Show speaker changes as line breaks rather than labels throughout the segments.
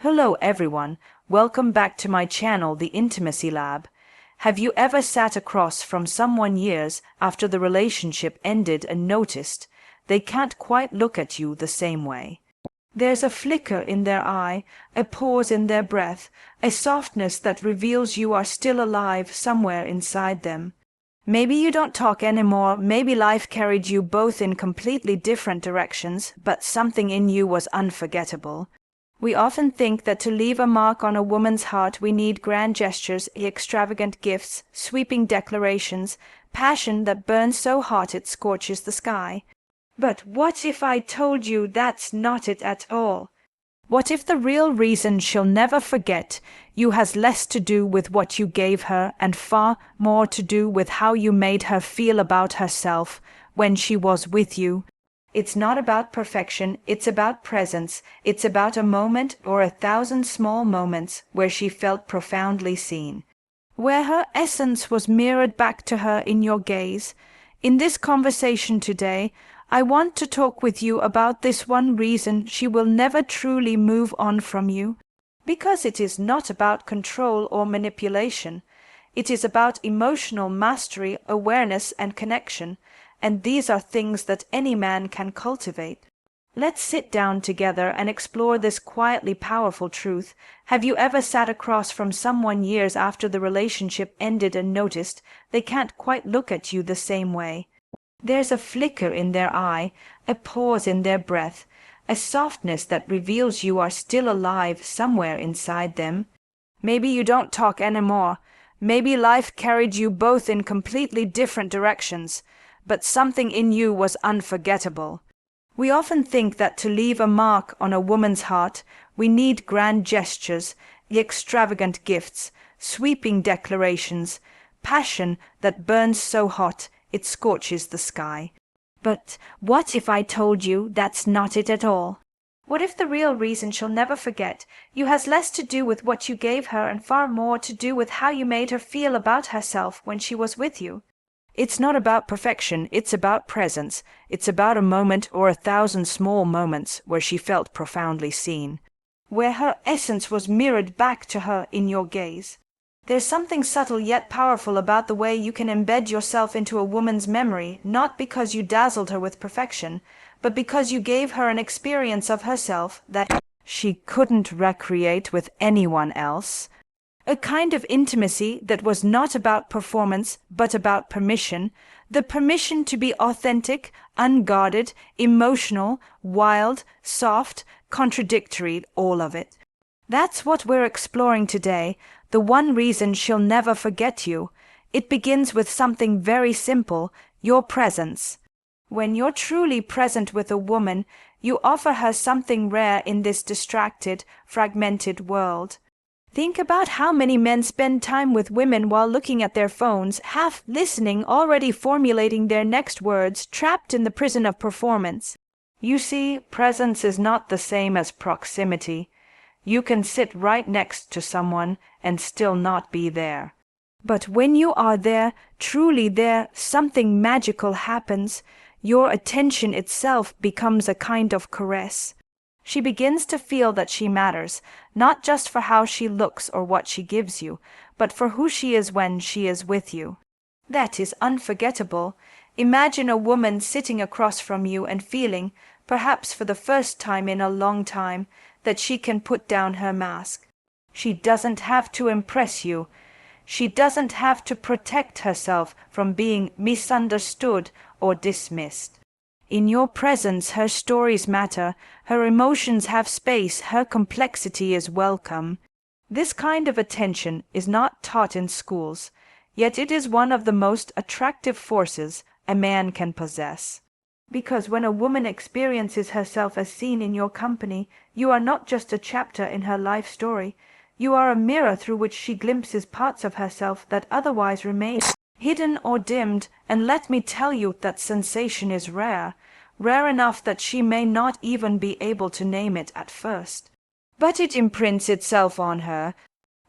Hello everyone, welcome back to my channel, The Intimacy Lab. Have you ever sat across from someone years after the relationship ended and noticed they can't quite look at you the same way? There's a flicker in their eye, a pause in their breath, a softness that reveals you are still alive somewhere inside them. Maybe you don't talk anymore, maybe life carried you both in completely different directions, but something in you was unforgettable. We often think that to leave a mark on a woman's heart we need grand gestures, extravagant gifts, sweeping declarations, passion that burns so hot it scorches the sky. But what if I told you that's not it at all? What if the real reason she'll never forget you has less to do with what you gave her and far more to do with how you made her feel about herself when she was with you? It's not about perfection, it's about presence, it's about a moment or 1,000 small moments where she felt profoundly seen, where her essence was mirrored back to her in your gaze. In this conversation today, I want to talk with you about this one reason she will never truly move on from you, because it is not about control or manipulation. It is about emotional mastery, awareness, and connection. And these are things that any man can cultivate. Let's sit down together and explore this quietly powerful truth. Have you ever sat across from someone years after the relationship ended and noticed they can't quite look at you the same way? There's a flicker in their eye, a pause in their breath, a softness that reveals you are still alive somewhere inside them. Maybe you don't talk anymore. Maybe life carried you both in completely different directions, but something in you was unforgettable. We often think that to leave a mark on a woman's heart, we need grand gestures, extravagant gifts, sweeping declarations, passion that burns so hot it scorches the sky. But what if I told you that's not it at all? What if the real reason she'll never forget you has less to do with what you gave her and far more to do with how you made her feel about herself when she was with you? It's not about perfection, it's about presence. It's about a moment or 1,000 small moments where she felt profoundly seen, where her essence was mirrored back to her in your gaze. There's something subtle yet powerful about the way you can embed yourself into a woman's memory, not because you dazzled her with perfection, but because you gave her an experience of herself that she couldn't recreate with anyone else. A kind of intimacy that was not about performance, but about permission, the permission to be authentic, unguarded, emotional, wild, soft, contradictory, all of it. That's what we're exploring today, the one reason she'll never forget you. It begins with something very simple, your presence. When you're truly present with a woman, you offer her something rare in this distracted, fragmented world. Think about how many men spend time with women while looking at their phones, half listening, already formulating their next words, trapped in the prison of performance. You see, presence is not the same as proximity. You can sit right next to someone and still not be there. But when you are there, truly there, something magical happens. Your attention itself becomes a kind of caress. She begins to feel that she matters, not just for how she looks or what she gives you, but for who she is when she is with you. That is unforgettable. Imagine a woman sitting across from you and feeling, perhaps for the first time in a long time, that she can put down her mask. She doesn't have to impress you. She doesn't have to protect herself from being misunderstood or dismissed. In your presence, her stories matter, her emotions have space, her complexity is welcome. This kind of attention is not taught in schools, yet it is one of the most attractive forces a man can possess. Because when a woman experiences herself as seen in your company, you are not just a chapter in her life story, you are a mirror through which she glimpses parts of herself that otherwise remain hidden or dimmed, and let me tell you that sensation is rare, rare enough that she may not even be able to name it at first. But it imprints itself on her.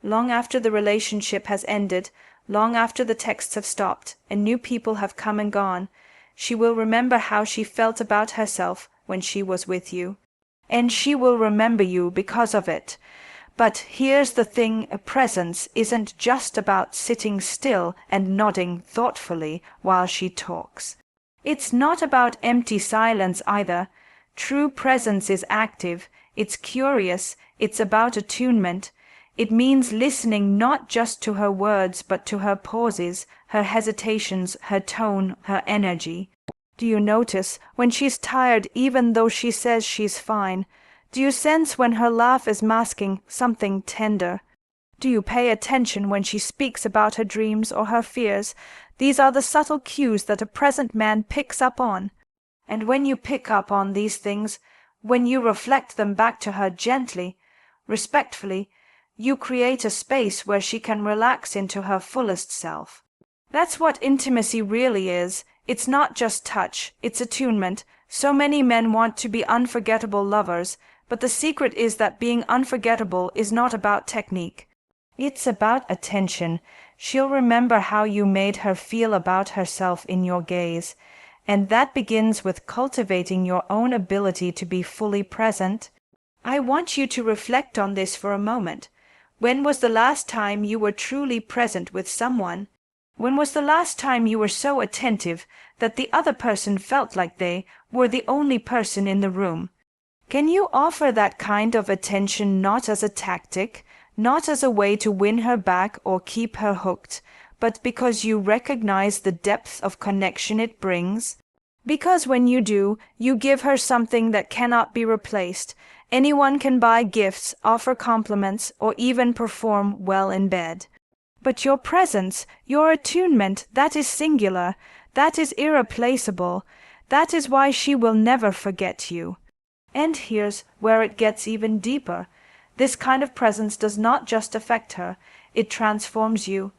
Long after the relationship has ended, long after the texts have stopped, and new people have come and gone, she will remember how she felt about herself when she was with you. and she will remember you because of it. But here's the thing, a presence isn't just about sitting still and nodding thoughtfully while she talks. It's not about empty silence either. True presence is active, it's curious, it's about attunement. It means listening not just to her words but to her pauses, her hesitations, her tone, her energy. Do you notice when she's tired even though she says she's fine? Do you sense when her laugh is masking something tender? Do you pay attention when she speaks about her dreams or her fears? These are the subtle cues that a present man picks up on. And when you pick up on these things, when you reflect them back to her gently, respectfully, you create a space where she can relax into her fullest self. That's what intimacy really is. It's not just touch, it's attunement. So many men want to be unforgettable lovers, but the secret is that being unforgettable is not about technique. It's about attention. She'll remember how you made her feel about herself in your gaze, and that begins with cultivating your own ability to be fully present. I want you to reflect on this for a moment. When was the last time you were truly present with someone? When was the last time you were so attentive that the other person felt like they were the only person in the room? Can you offer that kind of attention not as a tactic, not as a way to win her back or keep her hooked, but because you recognize the depth of connection it brings? Because when you do, you give her something that cannot be replaced. Anyone can buy gifts, offer compliments, or even perform well in bed. But your presence, your attunement, that is singular, that is irreplaceable. That is why she will never forget you. And here's where it gets even deeper. This kind of presence does not just affect her, it transforms you.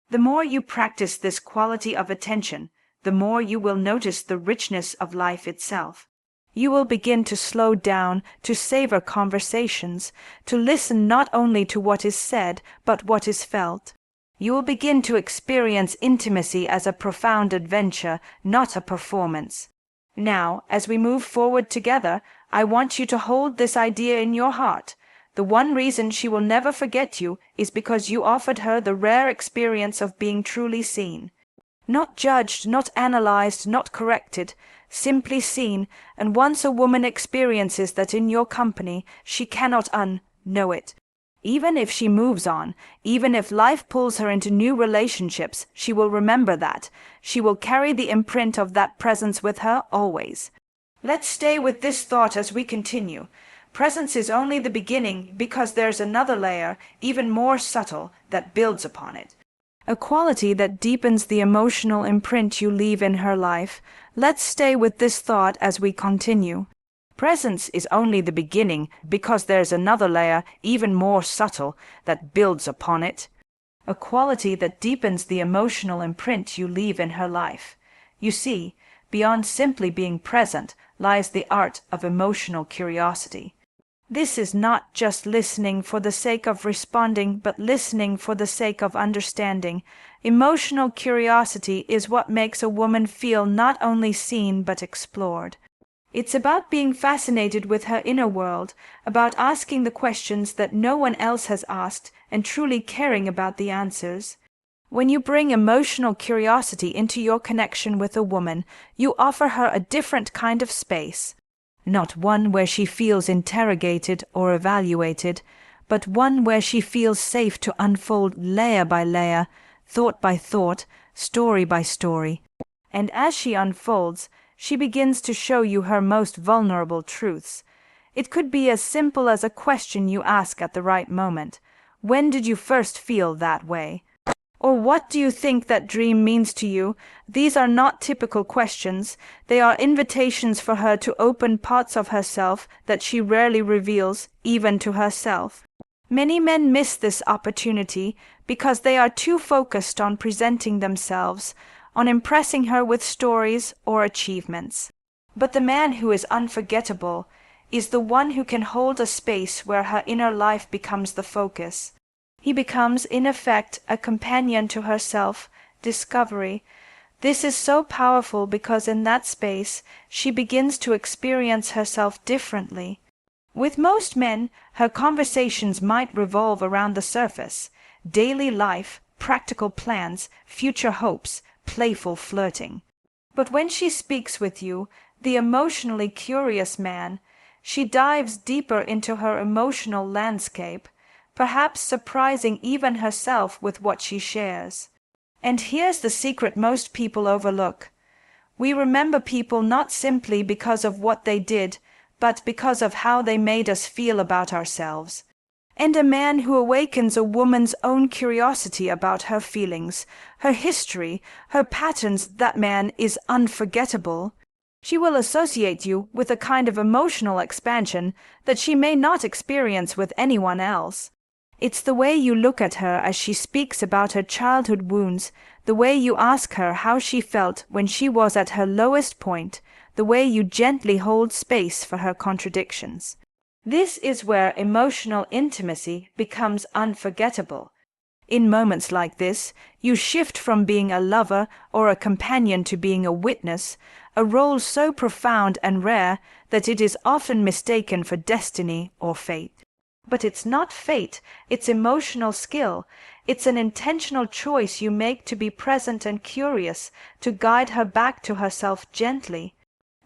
The more you practice this quality of attention, the more you will notice the richness of life itself. You will begin to slow down, to savor conversations, to listen not only to what is said, but what is felt. You will begin to experience intimacy as a profound adventure, not a performance. Now, as we move forward together, I want you to hold this idea in your heart. The one reason she will never forget you is because you offered her the rare experience of being truly seen. Not judged, not analyzed, not corrected, simply seen, and once a woman experiences that in your company, she cannot unknow it. Even if she moves on, even if life pulls her into new relationships, she will remember that. She will carry the imprint of that presence with her always. Let's stay with this thought as we continue. Presence is only the beginning because there's another layer, even more subtle, that builds upon it. A quality that deepens the emotional imprint you leave in her life. Let's stay with this thought as we continue. Presence is only the beginning because there's another layer, even more subtle, that builds upon it. A quality that deepens the emotional imprint you leave in her life. You see, beyond simply being present lies the art of emotional curiosity. This is not just listening for the sake of responding, but listening for the sake of understanding. Emotional curiosity is what makes a woman feel not only seen but explored. It's about being fascinated with her inner world, about asking the questions that no one else has asked and truly caring about the answers. When you bring emotional curiosity into your connection with a woman, you offer her a different kind of space. Not one where she feels interrogated or evaluated, but one where she feels safe to unfold layer by layer, thought by thought, story by story. And as she unfolds, she begins to show you her most vulnerable truths. It could be as simple as a question you ask at the right moment. When did you first feel that way? Or what do you think that dream means to you? These are not typical questions. They are invitations for her to open parts of herself that she rarely reveals, even to herself. Many men miss this opportunity because they are too focused on presenting themselves, on impressing her with stories or achievements. But the man who is unforgettable is the one who can hold a space where her inner life becomes the focus. He becomes, in effect, a companion to herself, discovery. This is so powerful because in that space she begins to experience herself differently. With most men, her conversations might revolve around the surface: daily life, practical plans, future hopes, playful flirting. But when she speaks with you, the emotionally curious man, she dives deeper into her emotional landscape, perhaps surprising even herself with what she shares. And here's the secret most people overlook. We remember people not simply because of what they did, but because of how they made us feel about ourselves. And a man who awakens a woman's own curiosity about her feelings, her history, her patterns, that man is unforgettable. She will associate you with a kind of emotional expansion that she may not experience with anyone else. It's the way you look at her as she speaks about her childhood wounds, the way you ask her how she felt when she was at her lowest point, the way you gently hold space for her contradictions. This is where emotional intimacy becomes unforgettable. In moments like this, you shift from being a lover or a companion to being a witness, a role so profound and rare that it is often mistaken for destiny or fate. But it's not fate, it's emotional skill. It's an intentional choice you make to be present and curious, to guide her back to herself gently.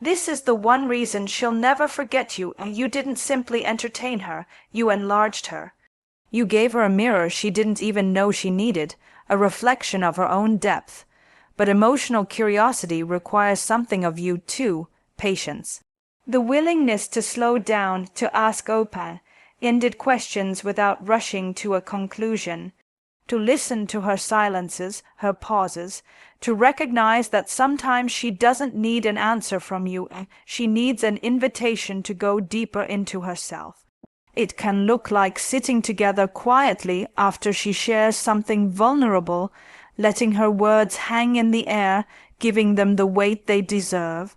This is the one reason she'll never forget you. You didn't simply entertain her, you enlarged her. You gave her a mirror she didn't even know she needed, a reflection of her own depth. But emotional curiosity requires something of you too, patience. The willingness to slow down, to ask open-ended questions without rushing to a conclusion, to listen to her silences, her pauses, to recognize that sometimes she doesn't need an answer from you, she needs an invitation to go deeper into herself. It can look like sitting together quietly after she shares something vulnerable, letting her words hang in the air, giving them the weight they deserve.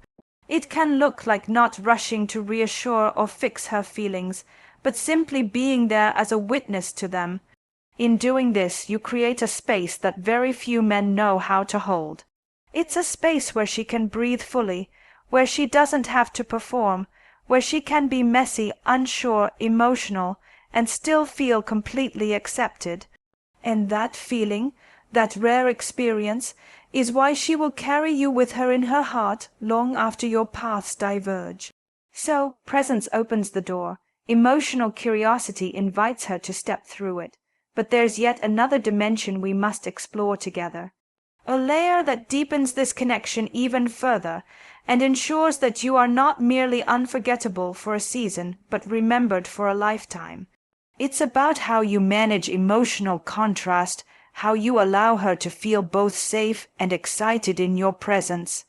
It can look like not rushing to reassure or fix her feelings, but simply being there as a witness to them. In doing this, you create a space that very few men know how to hold. It's a space where she can breathe fully, where she doesn't have to perform, where she can be messy, unsure, emotional, and still feel completely accepted. And that feeling, that rare experience, is why she will carry you with her in her heart long after your paths diverge. So, presence opens the door. Emotional curiosity invites her to step through it. But there's yet another dimension we must explore together. A layer that deepens this connection even further and ensures that you are not merely unforgettable for a season, but remembered for a lifetime. It's about how you manage emotional contrast, how you allow her to feel both safe and excited in your presence.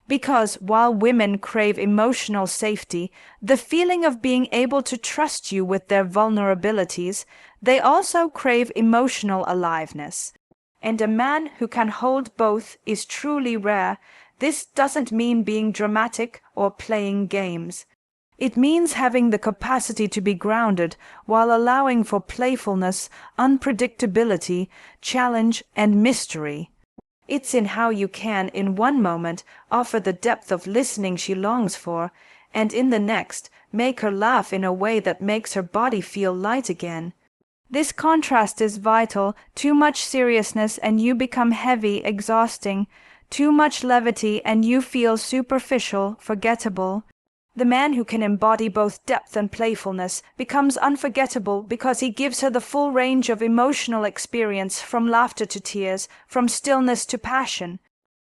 Because while women crave emotional safety, the feeling of being able to trust you with their vulnerabilities, they also crave emotional aliveness. And a man who can hold both is truly rare. This doesn't mean being dramatic or playing games. It means having the capacity to be grounded while allowing for playfulness, unpredictability, challenge, and mystery. It's in how you can, in one moment, offer the depth of listening she longs for, and in the next, make her laugh in a way that makes her body feel light again. This contrast is vital. Too much seriousness and you become heavy, exhausting. Too much levity and you feel superficial, forgettable. The man who can embody both depth and playfulness becomes unforgettable because he gives her the full range of emotional experience, from laughter to tears, from stillness to passion.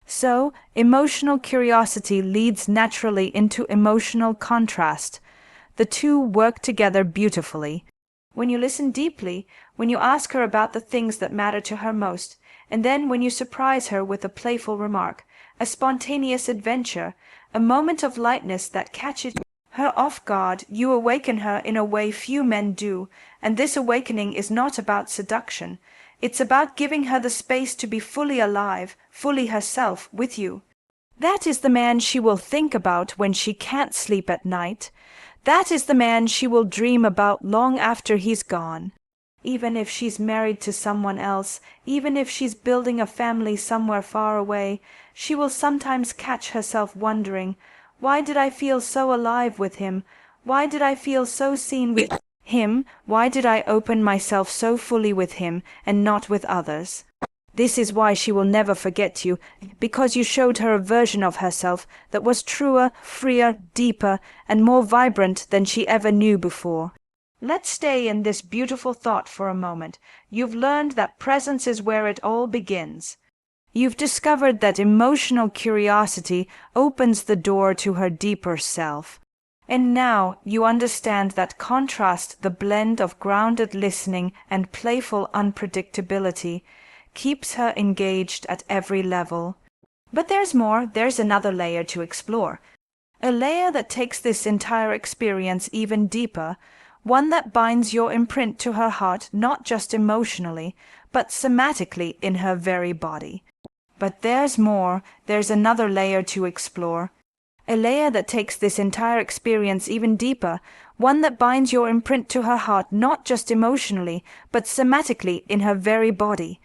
So, emotional curiosity leads naturally into emotional contrast. The two work together beautifully. When you listen deeply, when you ask her about the things that matter to her most, and then when you surprise her with a playful remark, a spontaneous adventure, a moment of lightness that catches her off guard, you awaken her in a way few men do, and this awakening is not about seduction. It's about giving her the space to be fully alive, fully herself, with you. That is the man she will think about when she can't sleep at night. That is the man she will dream about long after he's gone. Even if she's married to someone else, even if she's building a family somewhere far away, she will sometimes catch herself wondering, why did I feel so alive with him? Why did I feel so seen with him? Why did I open myself so fully with him and not with others? This is why she will never forget you, because you showed her a version of herself that was truer, freer, deeper, and more vibrant than she ever knew before. Let's stay in this beautiful thought for a moment. You've learned that presence is where it all begins. You've discovered that emotional curiosity opens the door to her deeper self. And now you understand that contrast, the blend of grounded listening and playful unpredictability, keeps her engaged at every level. But there's more, there's another layer to explore. A layer that takes this entire experience even deeper, one that binds your imprint to her heart not just emotionally, but somatically in her very body. But there's more, there's another layer to explore. A layer that takes this entire experience even deeper, one that binds your imprint to her heart not just emotionally, but somatically in her very body.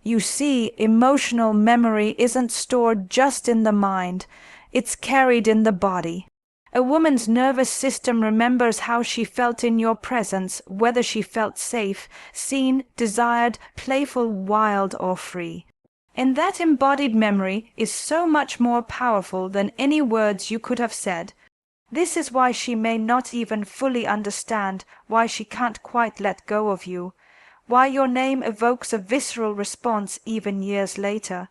You see, emotional memory isn't stored just in the mind, it's carried in the body. A woman's nervous system remembers how she felt in your presence, whether she felt safe, seen, desired, playful, wild, or free. And that embodied memory is so much more powerful than any words you could have said. This is why she may not even fully understand why she can't quite let go of you, why your name evokes a visceral response even years later.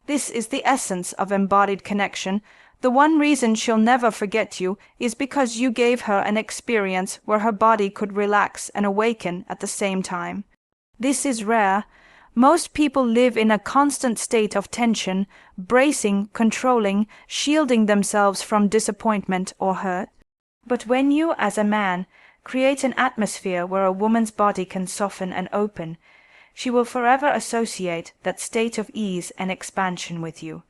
This is the essence of embodied connection. The one reason she'll never forget you is because you gave her an experience where her body could relax and awaken at the same time. This is rare. Most people live in a constant state of tension, bracing, controlling, shielding themselves from disappointment or hurt. But when you, as a man, create an atmosphere where a woman's body can soften and open, she will forever associate that state of ease and expansion with you.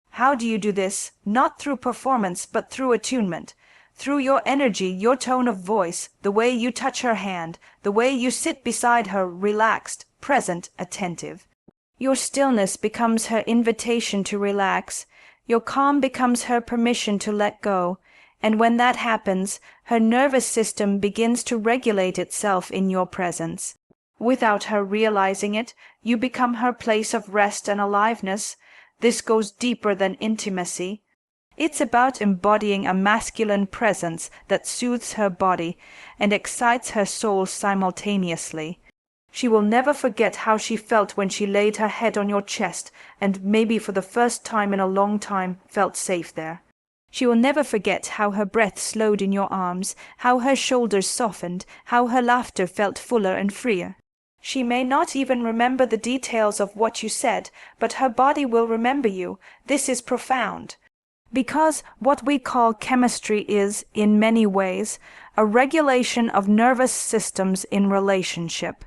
How do you do this? Not through performance, but through attunement. Through your energy, your tone of voice, the way you touch her hand, the way you sit beside her, relaxed, present, attentive. Your stillness becomes her invitation to relax. Your calm becomes her permission to let go. And when that happens, her nervous system begins to regulate itself in your presence. Without her realizing it, you become her place of rest and aliveness. This goes deeper than intimacy. It's about embodying a masculine presence that soothes her body and excites her soul simultaneously. She will never forget how she felt when she laid her head on your chest and maybe for the first time in a long time felt safe there. She will never forget how her breath slowed in your arms, how her shoulders softened, how her laughter felt fuller and freer. She may not even remember the details of what you said, but her body will remember you. This is profound. Because what we call chemistry is, in many ways, a regulation of nervous systems in relationship.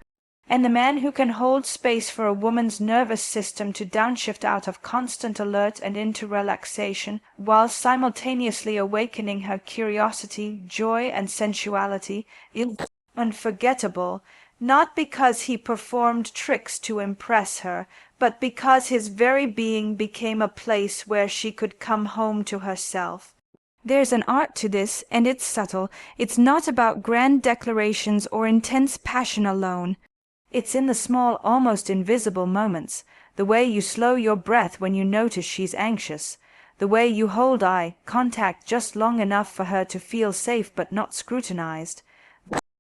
And the man who can hold space for a woman's nervous system to downshift out of constant alert and into relaxation, while simultaneously awakening her curiosity, joy, and sensuality, is unforgettable, not because he performed tricks to impress her, but because his very being became a place where she could come home to herself. There's an art to this, and it's subtle. It's not about grand declarations or intense passion alone. It's in the small, almost invisible moments, the way you slow your breath when you notice she's anxious, the way you hold eye contact just long enough for her to feel safe but not scrutinized,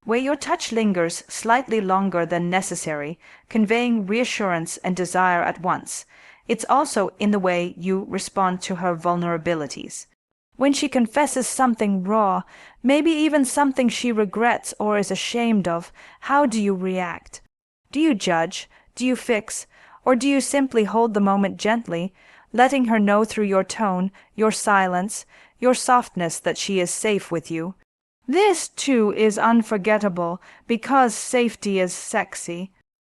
where your touch lingers slightly longer than necessary, conveying reassurance and desire at once. It's also in the way you respond to her vulnerabilities. When she confesses something raw, maybe even something she regrets or is ashamed of, how do you react? Do you judge? Do you fix? Or do you simply hold the moment gently, letting her know through your tone, your silence, your softness that she is safe with you? This, too, is unforgettable because safety is sexy.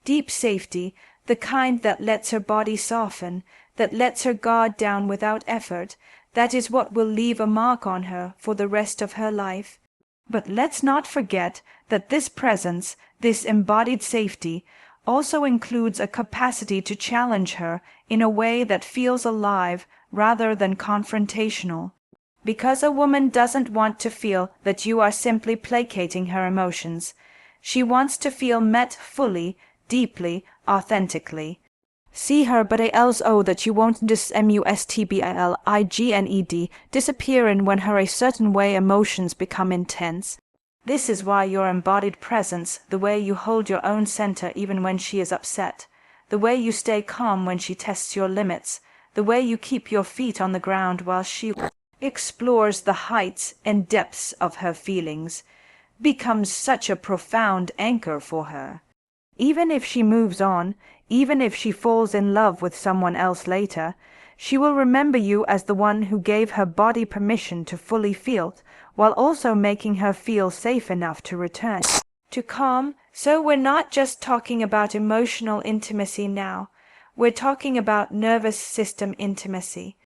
Deep safety, the kind that lets her body soften, that lets her guard down without effort, that is what will leave a mark on her for the rest of her life. But let's not forget that this presence, this embodied safety, also includes a capacity to challenge her in a way that feels alive rather than confrontational. Because a woman doesn't want to feel that you are simply placating her emotions. She wants to feel met fully, deeply, authentically. See her, but also that you won't mustbligned disappear in when her a certain way emotions become intense. This is why your embodied presence, the way you hold your own center even when she is upset, the way you stay calm when she tests your limits, the way you keep your feet on the ground while she explores the heights and depths of her feelings, becomes such a profound anchor for her. Even if she moves on, even if she falls in love with someone else later, she will remember you as the one who gave her body permission to fully feel, while also making her feel safe enough to return to calm. So we're not just talking about emotional intimacy now, we're talking about nervous system intimacy.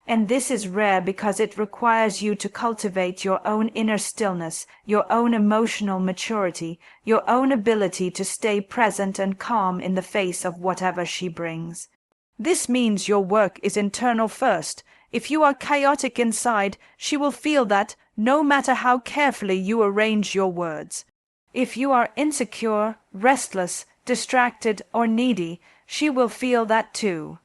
And this is rare because it requires you to cultivate your own inner stillness, your own emotional maturity, your own ability to stay present and calm in the face of whatever she brings. This means your work is internal first. If you are chaotic inside, she will feel that, no matter how carefully you arrange your words. If you are insecure, restless, distracted, or needy, she will feel that too.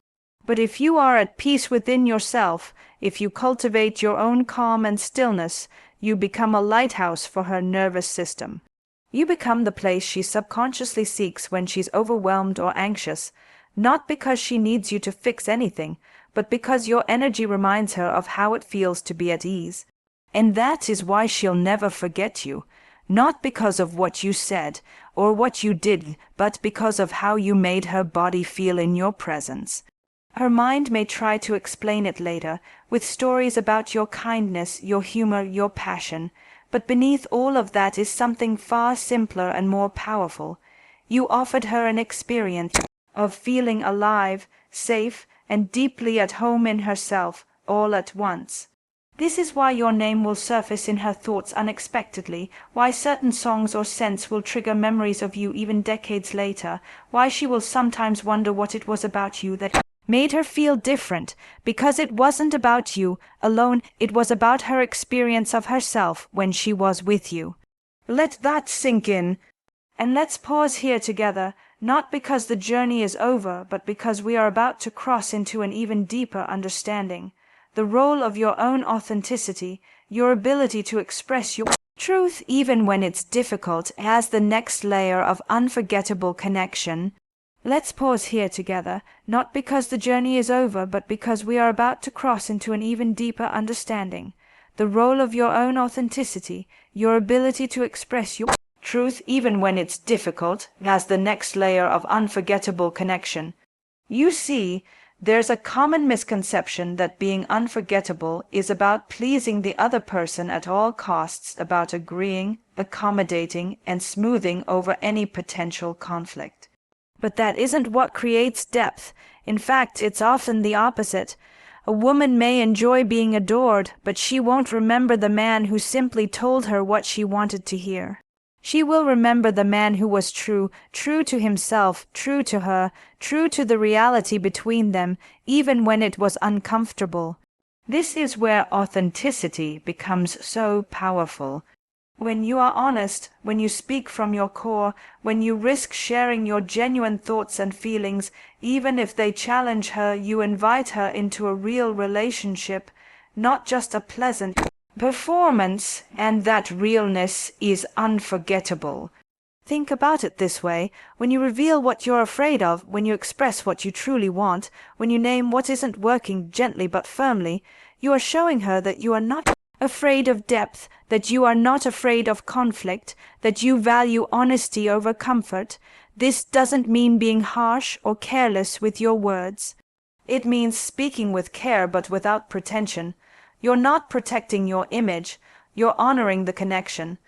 But if you are at peace within yourself, if you cultivate your own calm and stillness, you become a lighthouse for her nervous system. You become the place she subconsciously seeks when she's overwhelmed or anxious, not because she needs you to fix anything, but because your energy reminds her of how it feels to be at ease. And that is why she'll never forget you, not because of what you said or what you did, but because of how you made her body feel in your presence. Her mind may try to explain it later, with stories about your kindness, your humor, your passion, but beneath all of that is something far simpler and more powerful. You offered her an experience of feeling alive, safe, and deeply at home in herself, all at once. This is why your name will surface in her thoughts unexpectedly, why certain songs or scents will trigger memories of you even decades later, why she will sometimes wonder what it was about you that made her feel different, because it wasn't about you alone, it was about her experience of herself when she was with you. Let that sink in. And let's pause here together, not because the journey is over, but because we are about to cross into an even deeper understanding. The role of your own authenticity, your ability to express your truth even when it's difficult, as the next layer of unforgettable connection. Let's pause here together, not because the journey is over, but because we are about to cross into an even deeper understanding. The role of your own authenticity, your ability to express your truth even when it's difficult, as the next layer of unforgettable connection. You see, there's a common misconception that being unforgettable is about pleasing the other person at all costs, about agreeing, accommodating, and smoothing over any potential conflict. But that isn't what creates depth. In fact, it's often the opposite. A woman may enjoy being adored, but she won't remember the man who simply told her what she wanted to hear. She will remember the man who was true, true to himself, true to her, true to the reality between them, even when it was uncomfortable. This is where authenticity becomes so powerful. When you are honest, when you speak from your core, when you risk sharing your genuine thoughts and feelings, even if they challenge her, you invite her into a real relationship, not just a pleasant performance, and that realness is unforgettable. Think about it this way: when you reveal what you're afraid of, when you express what you truly want, when you name what isn't working gently but firmly, you are showing her that you are not afraid of depth, that you are not afraid of conflict, that you value honesty over comfort. This doesn't mean being harsh or careless with your words. It means speaking with care but without pretension. You're not protecting your image, you're honoring the connection.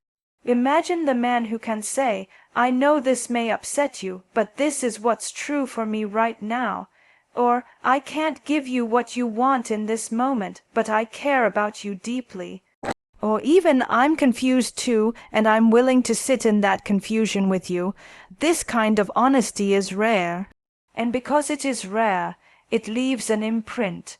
Imagine the man who can say, "I know this may upset you, but this is what's true for me right now." Or, "I can't give you what you want in this moment, but I care about you deeply." Or even, "I'm confused too, and I'm willing to sit in that confusion with you." This kind of honesty is rare. And because it is rare, it leaves an imprint.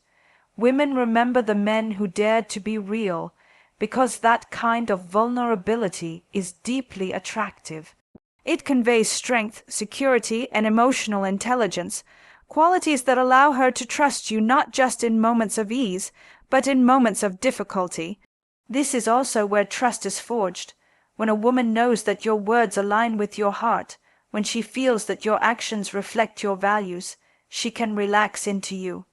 Women remember the men who dared to be real, because that kind of vulnerability is deeply attractive. It conveys strength, security, and emotional intelligence, qualities that allow her to trust you not just in moments of ease, but in moments of difficulty. This is also where trust is forged, when a woman knows that your words align with your heart, when she feels that your actions reflect your values, she can relax into you.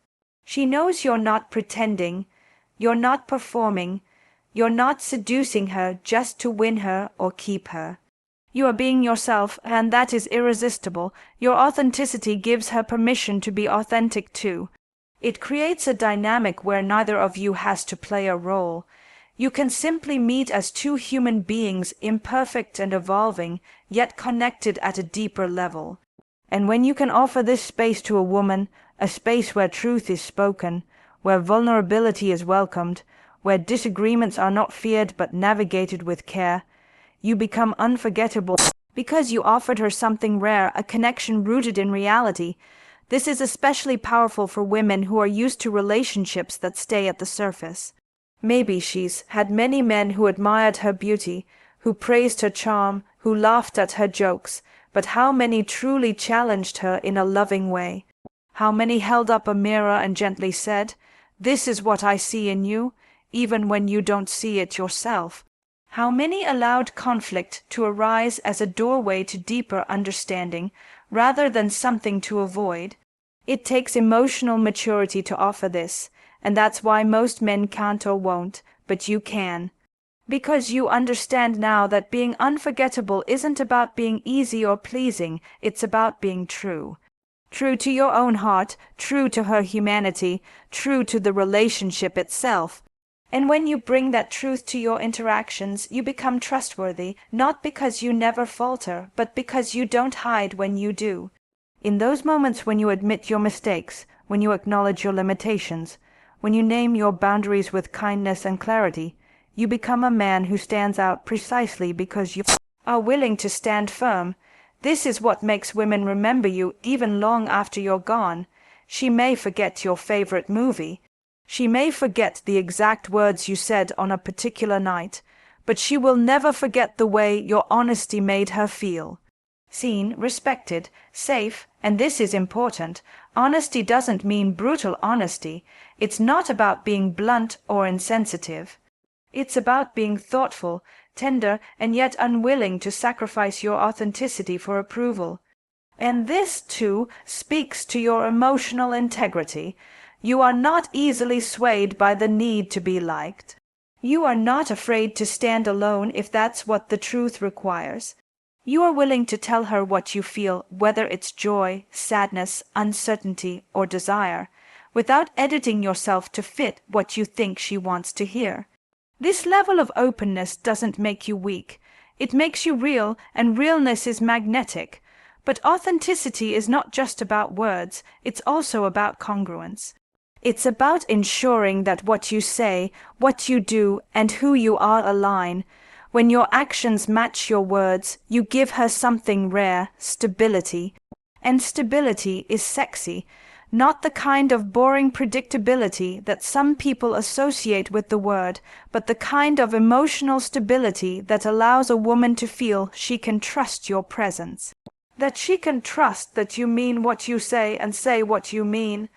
She knows you're not pretending, you're not performing, you're not seducing her just to win her or keep her. You are being yourself, and that is irresistible. Your authenticity gives her permission to be authentic too. It creates a dynamic where neither of you has to play a role. You can simply meet as two human beings, imperfect and evolving, yet connected at a deeper level. And when you can offer this space to a woman, a space where truth is spoken, where vulnerability is welcomed, where disagreements are not feared but navigated with care, you become unforgettable because you offered her something rare, a connection rooted in reality. This is especially powerful for women who are used to relationships that stay at the surface. Maybe she's had many men who admired her beauty, who praised her charm, who laughed at her jokes, but how many truly challenged her in a loving way? How many held up a mirror and gently said, "This is what I see in you," even when you don't see it yourself? How many allowed conflict to arise as a doorway to deeper understanding, rather than something to avoid? It takes emotional maturity to offer this, and that's why most men can't or won't, but you can. Because you understand now that being unforgettable isn't about being easy or pleasing, it's about being true. True to your own heart, true to her humanity, true to the relationship itself. And when you bring that truth to your interactions, you become trustworthy, not because you never falter, but because you don't hide when you do. In those moments when you admit your mistakes, when you acknowledge your limitations, when you name your boundaries with kindness and clarity, you become a man who stands out precisely because you are willing to stand firm. This is what makes women remember you even long after you're gone. She may forget your favorite movie. She may forget the exact words you said on a particular night, but she will never forget the way your honesty made her feel. Seen, respected, safe, and this is important. Honesty doesn't mean brutal honesty. It's not about being blunt or insensitive. It's about being thoughtful, tender, and yet unwilling to sacrifice your authenticity for approval. And this, too, speaks to your emotional integrity. You are not easily swayed by the need to be liked. You are not afraid to stand alone if that's what the truth requires. You are willing to tell her what you feel, whether it's joy, sadness, uncertainty, or desire, without editing yourself to fit what you think she wants to hear. This level of openness doesn't make you weak. It makes you real, and realness is magnetic. But authenticity is not just about words, it's also about congruence. It's about ensuring that what you say, what you do, and who you are align. When your actions match your words, you give her something rare, stability. And stability is sexy, not the kind of boring predictability that some people associate with the word, but the kind of emotional stability that allows a woman to feel she can trust your presence. That she can trust that you mean what you say and say what you mean.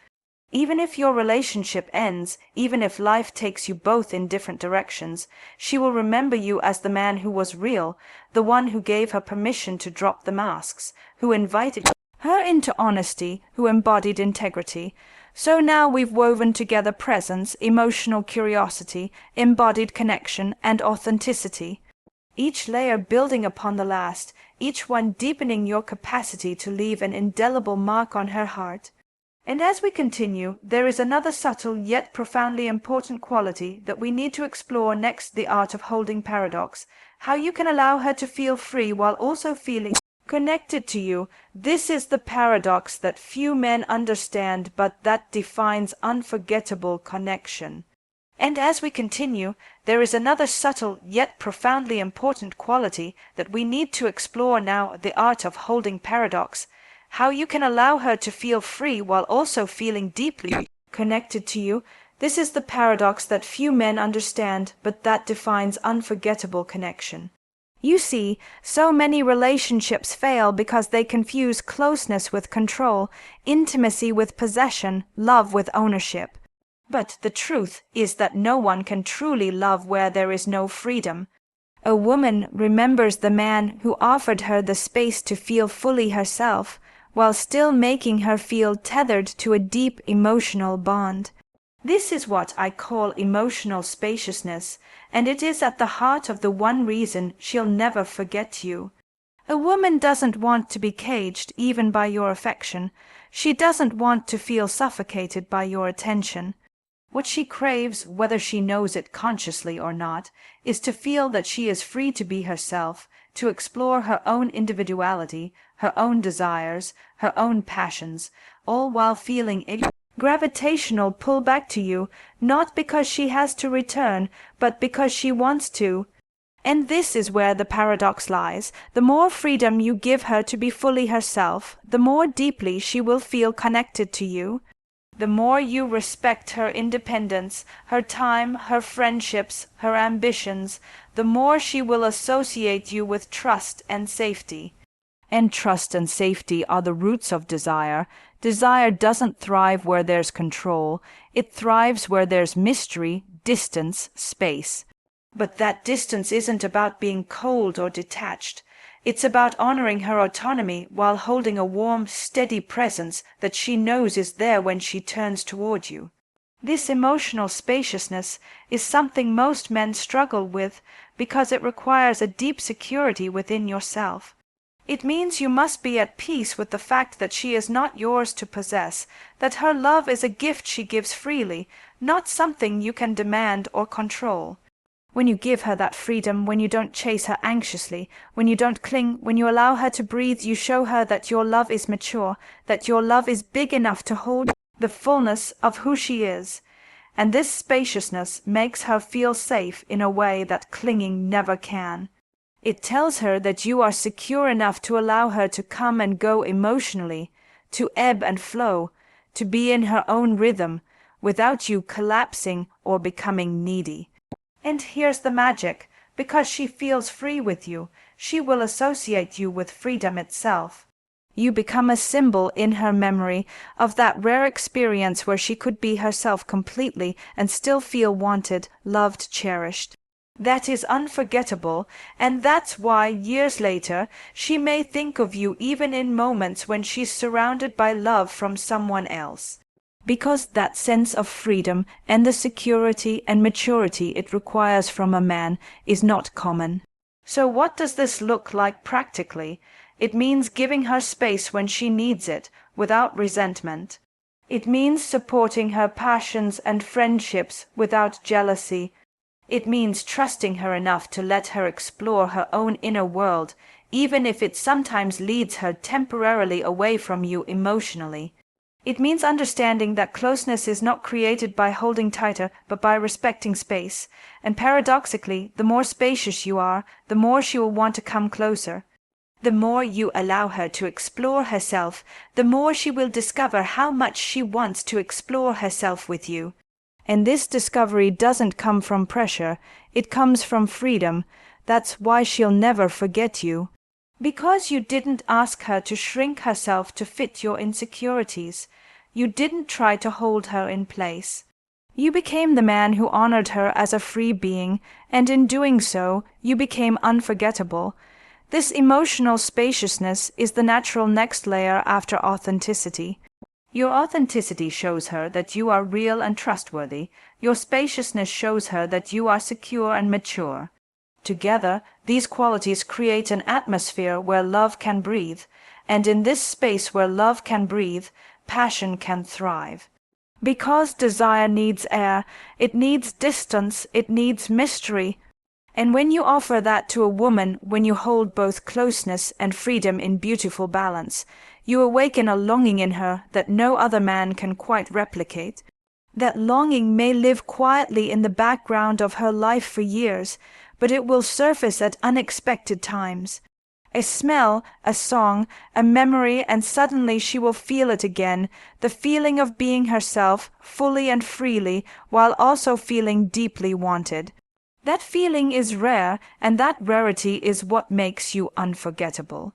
Even if your relationship ends, even if life takes you both in different directions, she will remember you as the man who was real, the one who gave her permission to drop the masks, who invited her into honesty, who embodied integrity. So now we've woven together presence, emotional curiosity, embodied connection, and authenticity. Each layer building upon the last, each one deepening your capacity to leave an indelible mark on her heart. And as we continue, there is another subtle yet profoundly important quality that we need to explore next: the art of holding paradox. How you can allow her to feel free while also feeling connected to you. This is the paradox that few men understand, but that defines unforgettable connection. And as we continue, there is another subtle yet profoundly important quality that we need to explore now: the art of holding paradox. How you can allow her to feel free while also feeling deeply connected to you. This is the paradox that few men understand, but that defines unforgettable connection. You see, so many relationships fail because they confuse closeness with control, intimacy with possession, love with ownership. But the truth is that no one can truly love where there is no freedom. A woman remembers the man who offered her the space to feel fully herself, while still making her feel tethered to a deep emotional bond. This is what I call emotional spaciousness, and it is at the heart of the one reason she'll never forget you. A woman doesn't want to be caged even by your affection. She doesn't want to feel suffocated by your attention. What she craves, whether she knows it consciously or not, is to feel that she is free to be herself, to explore her own individuality, her own desires, her own passions, all while feeling a gravitational pull back to you, not because she has to return, but because she wants to. And this is where the paradox lies. The more freedom you give her to be fully herself, the more deeply she will feel connected to you. The more you respect her independence, her time, her friendships, her ambitions, the more she will associate you with trust and safety. And trust and safety are the roots of desire. Desire doesn't thrive where there's control. It thrives where there's mystery, distance, space. But that distance isn't about being cold or detached. It's about honoring her autonomy while holding a warm, steady presence that she knows is there when she turns toward you. This emotional spaciousness is something most men struggle with because it requires a deep security within yourself. It means you must be at peace with the fact that she is not yours to possess, that her love is a gift she gives freely, not something you can demand or control. When you give her that freedom, when you don't chase her anxiously, when you don't cling, when you allow her to breathe, you show her that your love is mature, that your love is big enough to hold the fullness of who she is. And this spaciousness makes her feel safe in a way that clinging never can. It tells her that you are secure enough to allow her to come and go emotionally, to ebb and flow, to be in her own rhythm, without you collapsing or becoming needy. And here's the magic. Because she feels free with you, she will associate you with freedom itself. You become a symbol in her memory of that rare experience where she could be herself completely and still feel wanted, loved, cherished. That is unforgettable, and that's why, years later, she may think of you even in moments when she's surrounded by love from someone else. Because that sense of freedom and the security and maturity it requires from a man is not common. So what does this look like practically? It means giving her space when she needs it, without resentment. It means supporting her passions and friendships without jealousy. It means trusting her enough to let her explore her own inner world, even if it sometimes leads her temporarily away from you emotionally. It means understanding that closeness is not created by holding tighter, but by respecting space. And paradoxically, the more spacious you are, the more she will want to come closer. The more you allow her to explore herself, the more she will discover how much she wants to explore herself with you. And this discovery doesn't come from pressure, it comes from freedom. That's why she'll never forget you. Because you didn't ask her to shrink herself to fit your insecurities. You didn't try to hold her in place. You became the man who honored her as a free being, and in doing so, you became unforgettable. This emotional spaciousness is the natural next layer after authenticity. Your authenticity shows her that you are real and trustworthy. Your spaciousness shows her that you are secure and mature. Together, these qualities create an atmosphere where love can breathe, and in this space where love can breathe, passion can thrive. Because desire needs air, it needs distance, it needs mystery. And when you offer that to a woman, when you hold both closeness and freedom in beautiful balance, you awaken a longing in her that no other man can quite replicate. That longing may live quietly in the background of her life for years, but it will surface at unexpected times. A smell, a song, a memory, and suddenly she will feel it again, the feeling of being herself, fully and freely, while also feeling deeply wanted. That feeling is rare, and that rarity is what makes you unforgettable.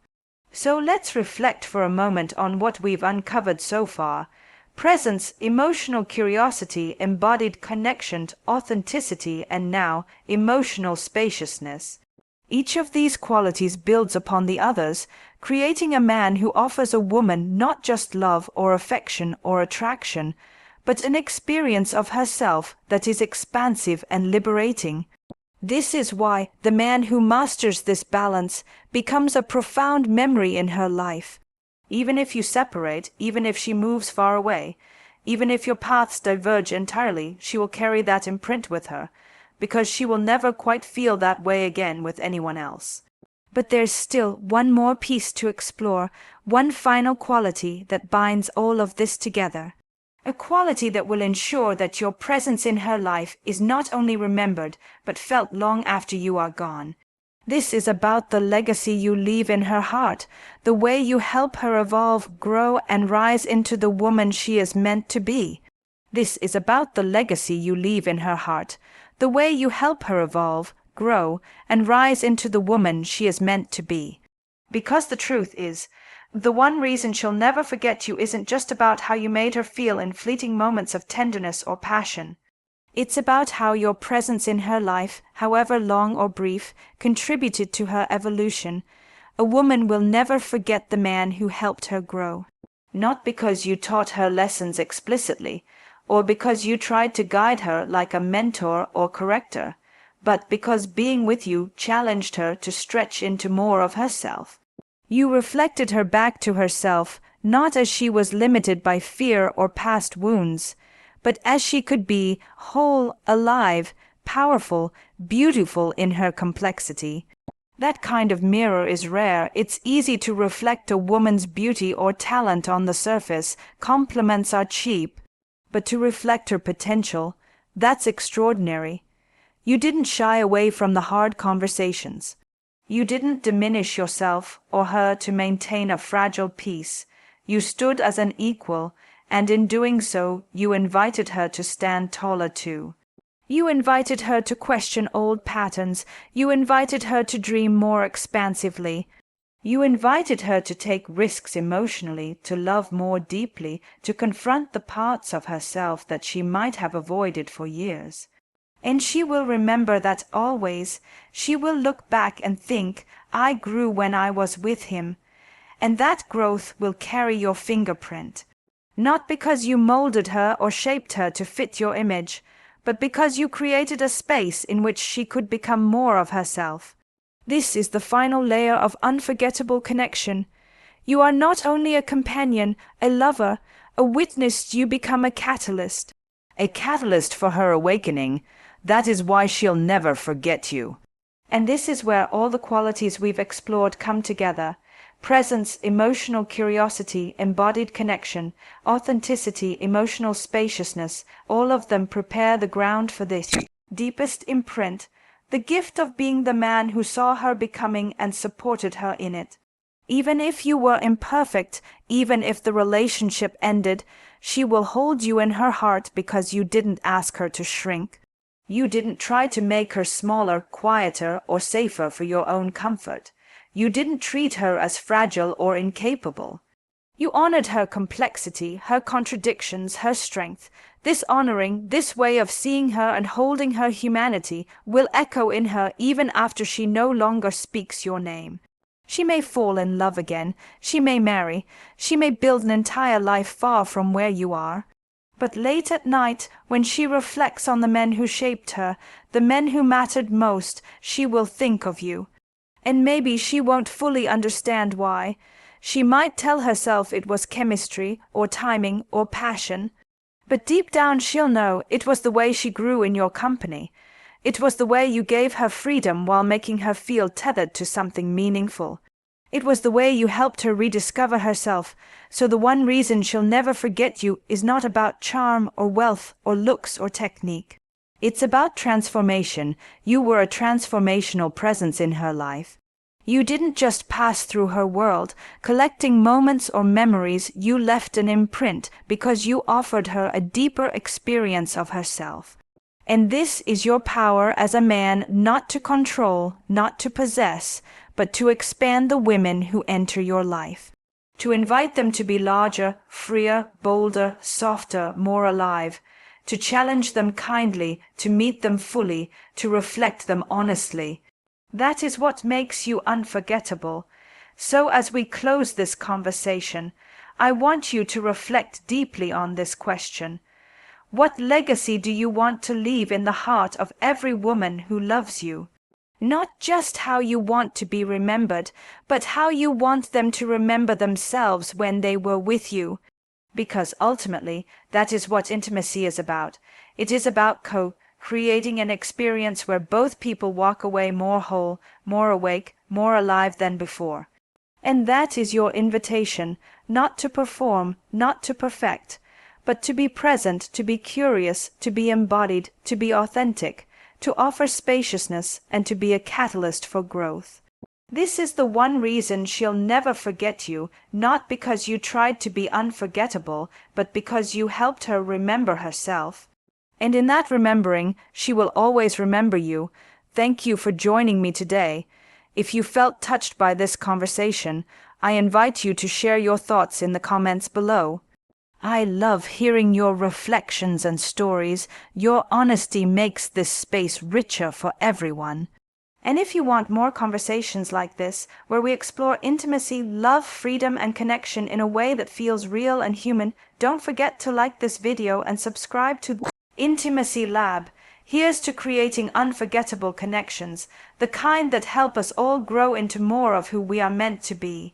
So let's reflect for a moment on what we've uncovered so far. Presence, emotional curiosity, embodied connection, authenticity, and now emotional spaciousness. Each of these qualities builds upon the others, creating a man who offers a woman not just love or affection or attraction, but an experience of herself that is expansive and liberating. This is why the man who masters this balance becomes a profound memory in her life. Even if you separate, even if she moves far away, even if your paths diverge entirely, she will carry that imprint with her, because she will never quite feel that way again with anyone else. But there's still one more piece to explore, one final quality that binds all of this together. A quality that will ensure that your presence in her life is not only remembered, but felt long after you are gone. This is about the legacy you leave in her heart, the way you help her evolve, grow, and rise into the woman she is meant to be. This is about the legacy you leave in her heart, the way you help her evolve, grow, and rise into the woman she is meant to be. Because the truth is, the one reason she'll never forget you isn't just about how you made her feel in fleeting moments of tenderness or passion. It's about how your presence in her life, however long or brief, contributed to her evolution. A woman will never forget the man who helped her grow. Not because you taught her lessons explicitly, or because you tried to guide her like a mentor or corrector, but because being with you challenged her to stretch into more of herself. You reflected her back to herself, not as she was limited by fear or past wounds, but as she could be whole, alive, powerful, beautiful in her complexity. That kind of mirror is rare. It's easy to reflect a woman's beauty or talent on the surface. Compliments are cheap. But to reflect her potential, that's extraordinary. You didn't shy away from the hard conversations. You didn't diminish yourself or her to maintain a fragile peace. You stood as an equal, and in doing so, you invited her to stand taller too. You invited her to question old patterns. You invited her to dream more expansively. You invited her to take risks emotionally, to love more deeply, to confront the parts of herself that she might have avoided for years. And she will remember that always. She will look back and think, I grew when I was with him. And that growth will carry your fingerprint. Not because you molded her or shaped her to fit your image, but because you created a space in which she could become more of herself. This is the final layer of unforgettable connection. You are not only a companion, a lover, a witness, you become a catalyst. A catalyst for her awakening. That is why she'll never forget you. And this is where all the qualities we've explored come together. Presence, emotional curiosity, embodied connection, authenticity, emotional spaciousness, all of them prepare the ground for this deepest imprint, the gift of being the man who saw her becoming and supported her in it. Even if you were imperfect, even if the relationship ended, she will hold you in her heart because you didn't ask her to shrink. You didn't try to make her smaller, quieter, or safer for your own comfort. You didn't treat her as fragile or incapable. You honored her complexity, her contradictions, her strength. This honoring, this way of seeing her and holding her humanity will echo in her even after she no longer speaks your name. She may fall in love again, she may marry, she may build an entire life far from where you are. But late at night, when she reflects on the men who shaped her, the men who mattered most, she will think of you. And maybe she won't fully understand why. She might tell herself it was chemistry, or timing, or passion. But deep down she'll know it was the way she grew in your company. It was the way you gave her freedom while making her feel tethered to something meaningful. It was the way you helped her rediscover herself, so the one reason she'll never forget you is not about charm or wealth or looks or technique. It's about transformation. You were a transformational presence in her life. You didn't just pass through her world, collecting moments or memories. You left an imprint because you offered her a deeper experience of herself. And this is your power as a man, not to control, not to possess, but to expand the women who enter your life. To invite them to be larger, freer, bolder, softer, more alive. To challenge them kindly, to meet them fully, to reflect them honestly. That is what makes you unforgettable. So as we close this conversation, I want you to reflect deeply on this question. What legacy do you want to leave in the heart of every woman who loves you? Not just how you want to be remembered, but how you want them to remember themselves when they were with you. Because ultimately, that is what intimacy is about. It is about creating an experience where both people walk away more whole, more awake, more alive than before. And that is your invitation, not to perform, not to perfect, but to be present, to be curious, to be embodied, to be authentic, to offer spaciousness, and to be a catalyst for growth. This is the one reason she'll never forget you, not because you tried to be unforgettable, but because you helped her remember herself. And in that remembering, she will always remember you. Thank you for joining me today. If you felt touched by this conversation, I invite you to share your thoughts in the comments below. I love hearing your reflections and stories. Your honesty makes this space richer for everyone. And if you want more conversations like this, where we explore intimacy, love, freedom, and connection in a way that feels real and human, don't forget to like this video and subscribe to the Intimacy Lab. Here's to creating unforgettable connections, the kind that help us all grow into more of who we are meant to be.